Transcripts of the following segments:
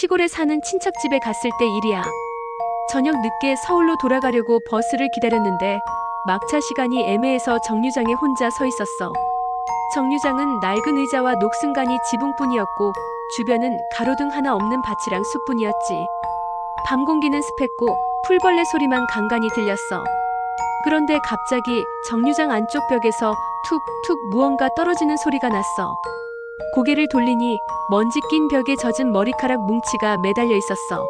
시골에 사는 친척 집에 갔을 때 일이야. 저녁 늦게 서울로 돌아가려고 버스를 기다렸는데 막차 시간이 애매해서 정류장에 혼자 서 있었어. 정류장은 낡은 의자와 녹슨간이 지붕뿐이었고 주변은 가로등 하나 없는 밭이랑 숲뿐이었지. 밤 공기는 습했고 풀벌레 소리만 간간히 들렸어. 그런데 갑자기 정류장 안쪽 벽에서 툭툭 무언가 떨어지는 소리가 났어. 고개를 돌리니 먼지 낀 벽에 젖은 머리카락 뭉치가 매달려 있었어.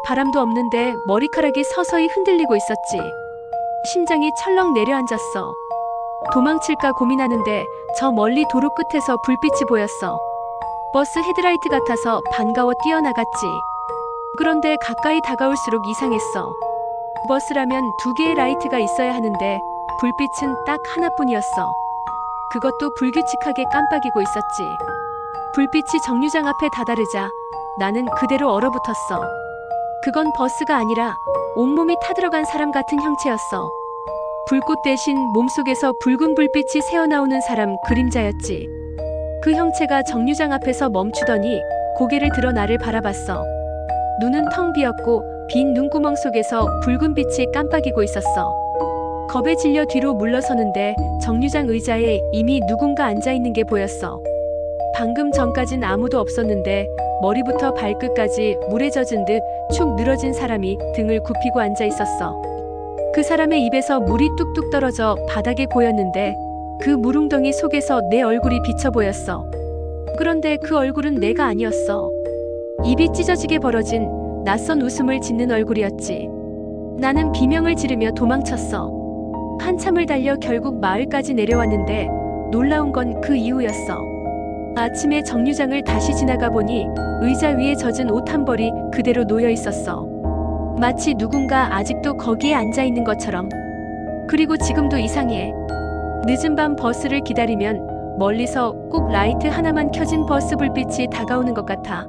바람도 없는데 머리카락이 서서히 흔들리고 있었지. 심장이 철렁 내려앉았어. 도망칠까 고민하는데 저 멀리 도로 끝에서 불빛이 보였어. 버스 헤드라이트 같아서 반가워 뛰어나갔지. 그런데 가까이 다가올수록 이상했어. 버스라면 2개의 라이트가 있어야 하는데 불빛은 딱 하나뿐이었어. 그것도 불규칙하게 깜빡이고 있었지. 불빛이 정류장 앞에 다다르자 나는 그대로 얼어붙었어. 그건 버스가 아니라 온몸이 타들어간 사람 같은 형체였어. 불꽃 대신 몸속에서 붉은 불빛이 새어나오는 사람 그림자였지. 그 형체가 정류장 앞에서 멈추더니 고개를 들어 나를 바라봤어. 눈은 텅 비었고 빈 눈구멍 속에서 붉은 빛이 깜빡이고 있었어. 겁에 질려 뒤로 물러서는데 정류장 의자에 이미 누군가 앉아있는 게 보였어. 방금 전까진 아무도 없었는데 머리부터 발끝까지 물에 젖은 듯 축 늘어진 사람이 등을 굽히고 앉아있었어. 그 사람의 입에서 물이 뚝뚝 떨어져 바닥에 고였는데 그 물웅덩이 속에서 내 얼굴이 비쳐 보였어. 그런데 그 얼굴은 내가 아니었어. 입이 찢어지게 벌어진 낯선 웃음을 짓는 얼굴이었지. 나는 비명을 지르며 도망쳤어. 한참을 달려 결국 마을까지 내려왔는데 놀라운 건 그 이후였어. 아침에 정류장을 다시 지나가 보니 의자 위에 젖은 옷 한 벌이 그대로 놓여 있었어. 마치 누군가 아직도 거기에 앉아 있는 것처럼. 그리고 지금도 이상해. 늦은 밤 버스를 기다리면 멀리서 꼭 라이트 하나만 켜진 버스 불빛이 다가오는 것 같아.